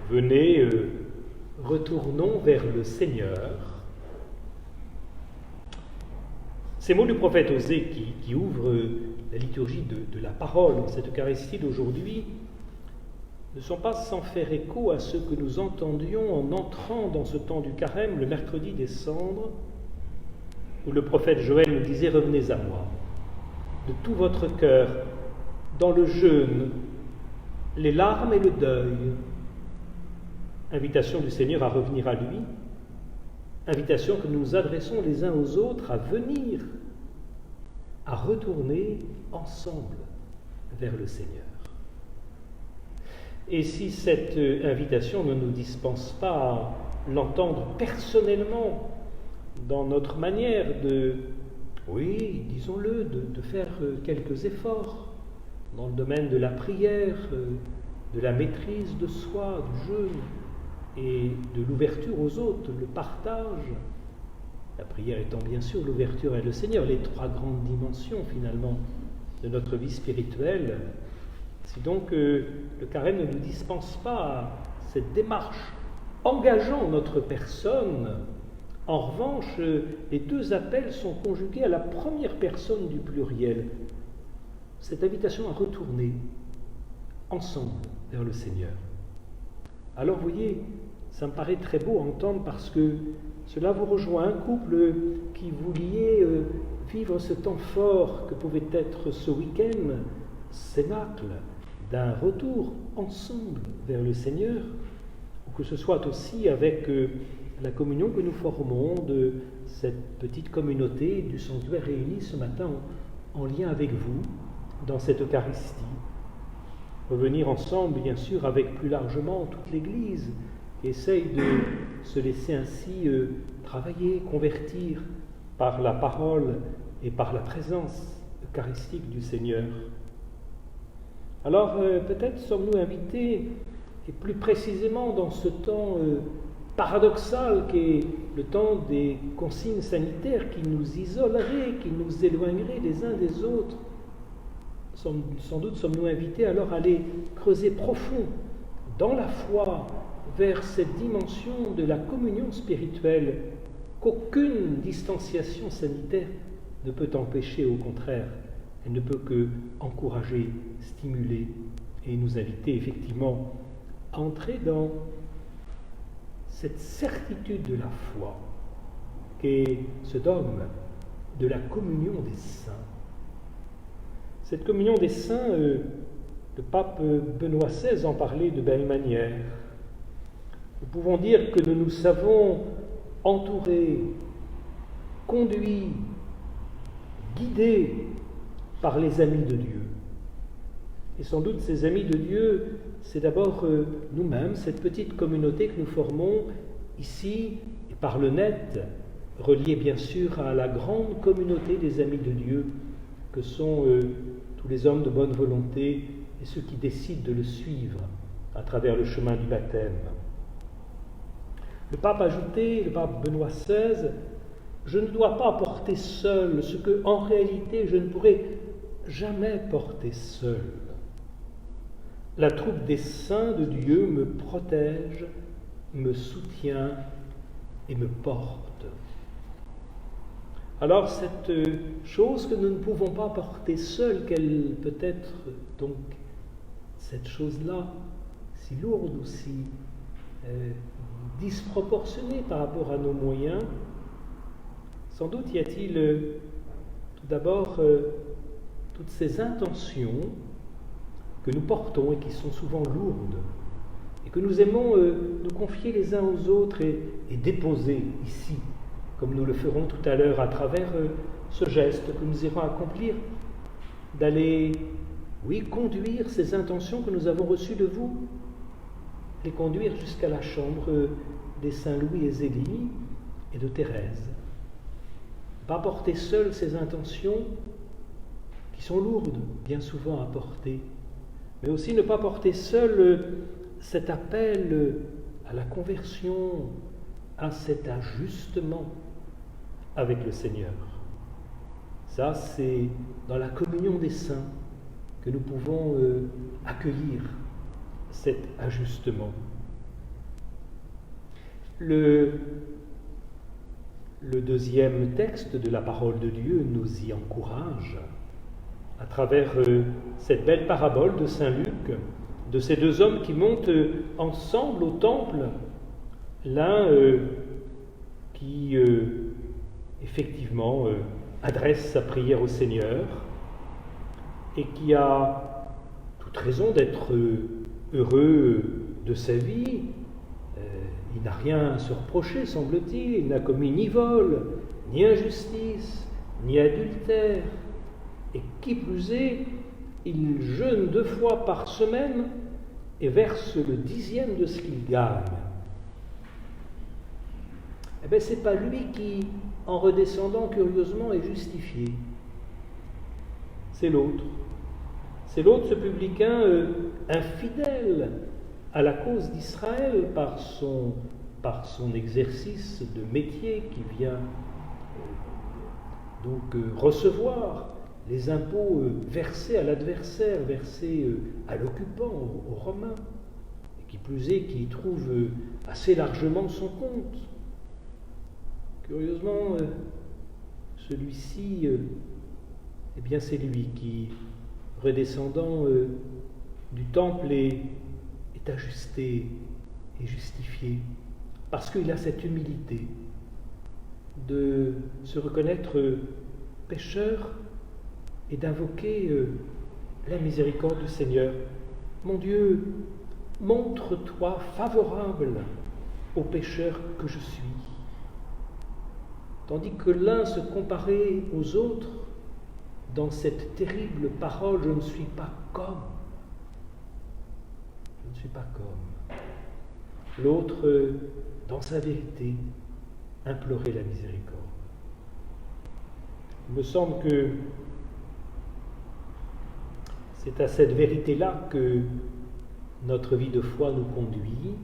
Venez, retournons vers le Seigneur. Ces mots du prophète Osée qui ouvrent la liturgie de la parole, cette Eucharistie d'aujourd'hui, ne sont pas sans faire écho à ce que nous entendions en entrant dans ce temps du carême, le mercredi des cendres, où le prophète Joël nous disait « Revenez à moi, de tout votre cœur, dans le jeûne, les larmes et le deuil. » Invitation du Seigneur à revenir à lui, invitation que nous nous adressons les uns aux autres à venir, à retourner ensemble vers le Seigneur. Et si cette invitation ne nous dispense pas à l'entendre personnellement dans notre manière de, oui, disons-le, de faire quelques efforts dans le domaine de la prière, de la maîtrise de soi, du jeûne et de l'ouverture aux autres, le partage, la prière étant bien sûr l'ouverture à le Seigneur, les trois grandes dimensions finalement de notre vie spirituelle. Si donc le carême ne nous dispense pas cette démarche engageant notre personne, en revanche, les deux appels sont conjugués à la première personne du pluriel. Cette invitation à retourner ensemble vers le Seigneur. Alors vous voyez, ça me paraît très beau à entendre parce que cela vous rejoint, un couple qui vouliez vivre ce temps fort que pouvait être ce week-end, cénacle, d'un retour ensemble vers le Seigneur, ou que ce soit aussi avec la communion que nous formons de cette petite communauté du sanctuaire réunie ce matin en lien avec vous dans cette Eucharistie. Revenir ensemble, bien sûr, avec plus largement toute l'Église qui essaye de se laisser ainsi travailler, convertir par la parole et par la présence eucharistique du Seigneur. Alors peut-être sommes-nous invités, et plus précisément dans ce temps paradoxal qu'est le temps des consignes sanitaires qui nous isoleraient, qui nous éloigneraient les uns des autres, sans doute sommes-nous invités alors à aller creuser profond dans la foi vers cette dimension de la communion spirituelle qu'aucune distanciation sanitaire ne peut empêcher, au contraire. Elle ne peut que encourager, stimuler et nous inviter effectivement à entrer dans cette certitude de la foi qu'est ce dogme de la communion des saints. Cette communion des saints, le pape Benoît XVI en parlait de belle manière. Nous pouvons dire que nous nous savons entourés, conduits, guidés par les amis de Dieu. Et sans doute ces amis de Dieu, c'est d'abord nous-mêmes, cette petite communauté que nous formons ici, et par le net, reliée bien sûr à la grande communauté des amis de Dieu, que sont tous les hommes de bonne volonté et ceux qui décident de le suivre à travers le chemin du baptême. Le pape ajoutait, le pape Benoît XVI, « Je ne dois pas porter seul ce que, en réalité, je ne pourrai jamais porter seul. La troupe des saints de Dieu me protège, me soutient et me porte. » Alors cette chose que nous ne pouvons pas porter seule, quelle peut être donc cette chose-là, si lourde ou si disproportionnée par rapport à nos moyens, sans doute y a-t-il tout d'abord toutes ces intentions que nous portons et qui sont souvent lourdes et que nous aimons nous confier les uns aux autres et déposer ici, comme nous le ferons tout à l'heure à travers ce geste que nous irons accomplir, d'aller, oui, conduire ces intentions que nous avons reçues de vous, les conduire jusqu'à la chambre des saints Louis et Zélie et de Thérèse. Pas porter seules ces intentions qui sont lourdes, bien souvent à porter, mais aussi ne pas porter seul cet appel à la conversion, à cet ajustement avec le Seigneur. Ça, c'est dans la communion des saints que nous pouvons accueillir cet ajustement. Le deuxième texte de la parole de Dieu nous y encourage à travers cette belle parabole de Saint Luc, de ces deux hommes qui montent ensemble au temple, l'un qui effectivement adresse sa prière au Seigneur et qui a toute raison d'être heureux de sa vie. Il n'a rien à se reprocher, semble-t-il. Il n'a commis ni vol, ni injustice, ni adultère. Et qui plus est, il jeûne 2 fois par semaine et verse le 10e de ce qu'il gagne. Eh bien, ce n'est pas lui qui, en redescendant curieusement, est justifié. C'est l'autre. C'est l'autre, ce publicain infidèle à la cause d'Israël par son exercice de métier qui vient recevoir les impôts versés à l'adversaire, versés à l'occupant, aux Romains, et qui plus est, qui y trouve assez largement son compte. Curieusement, celui-ci, eh bien c'est lui qui, redescendant du temple, est ajusté et justifié, parce qu'il a cette humilité de se reconnaître pécheur et d'invoquer la miséricorde du Seigneur. Mon Dieu, montre-toi favorable au pécheur que je suis. Tandis que l'un se comparait aux autres dans cette terrible parole, je ne suis pas comme. Je ne suis pas comme. L'autre, dans sa vérité, implorait la miséricorde. Il me semble que c'est à cette vérité-là que notre vie de foi nous conduit.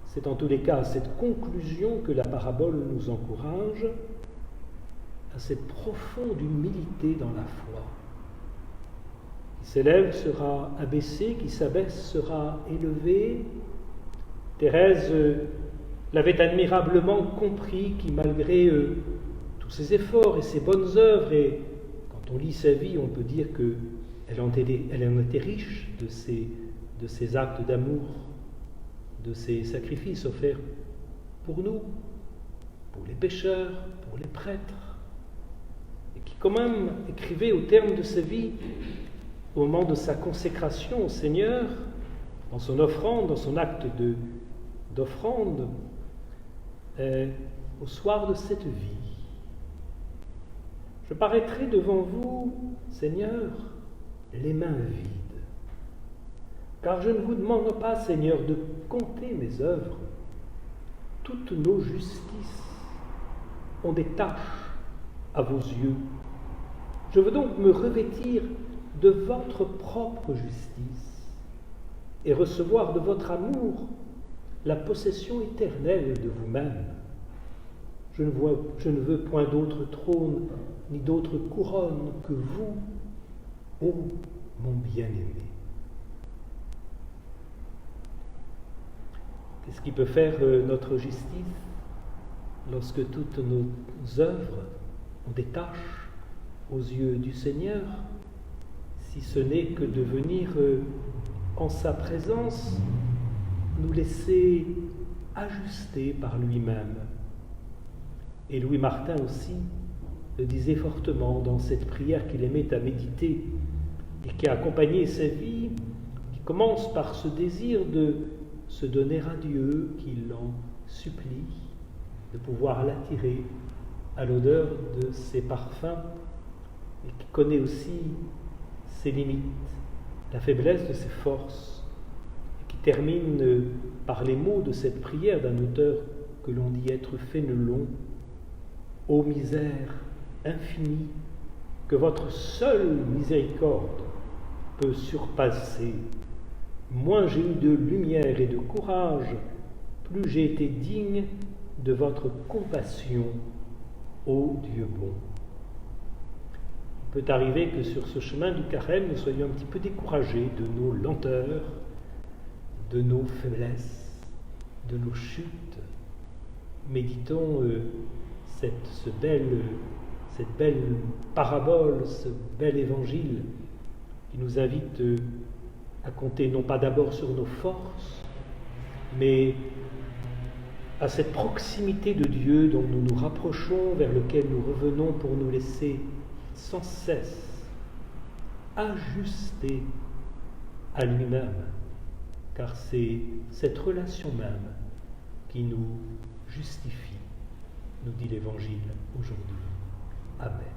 C'est en tous les cas à cette conclusion que la parabole nous encourage, à cette profonde humilité dans la foi. Qui s'élève sera abaissé, qui s'abaisse sera élevé. Thérèse l'avait admirablement compris, qui malgré tous ses efforts et ses bonnes œuvres, et quand on lit sa vie, on peut dire qu'elle en était riche de ses actes d'amour, de ces sacrifices offerts pour nous, pour les pécheurs, pour les prêtres, et qui quand même écrivait au terme de sa vie, au moment de sa consécration au Seigneur, dans son offrande, dans son acte d'offrande, au soir de cette vie. Je paraîtrai devant vous, Seigneur, les mains vides. Car je ne vous demande pas, Seigneur, de compter mes œuvres. Toutes nos justices ont des taches à vos yeux. Je veux donc me revêtir de votre propre justice et recevoir de votre amour la possession éternelle de vous-même. Je ne veux point d'autre trône ni d'autre couronne que vous, ô mon bien-aimé. Qu'est-ce qui peut faire notre justice lorsque toutes nos œuvres ont des taches aux yeux du Seigneur, si ce n'est que de venir en sa présence nous laisser ajuster par lui-même. Et Louis Martin aussi le disait fortement dans cette prière qu'il aimait à méditer et qui a accompagné sa vie, qui commence par ce désir de se donner à Dieu, qui l'en supplie, de pouvoir l'attirer à l'odeur de ses parfums, et qui connaît aussi ses limites, la faiblesse de ses forces, et qui termine par les mots de cette prière d'un auteur que l'on dit être Fénelon: ô misère infinie, que votre seule miséricorde peut surpasser. Moins j'ai eu de lumière et de courage, plus j'ai été digne de votre compassion, ô Dieu bon. Il peut arriver que sur ce chemin du carême, nous soyons un petit peu découragés de nos lenteurs, de nos faiblesses, de nos chutes, méditons cette belle parabole, ce bel évangile qui nous invite à compter non pas d'abord sur nos forces, mais à cette proximité de Dieu dont nous nous rapprochons, vers lequel nous revenons pour nous laisser sans cesse ajuster à lui-même, car c'est cette relation même qui nous justifie, nous dit l'Évangile aujourd'hui. Amen.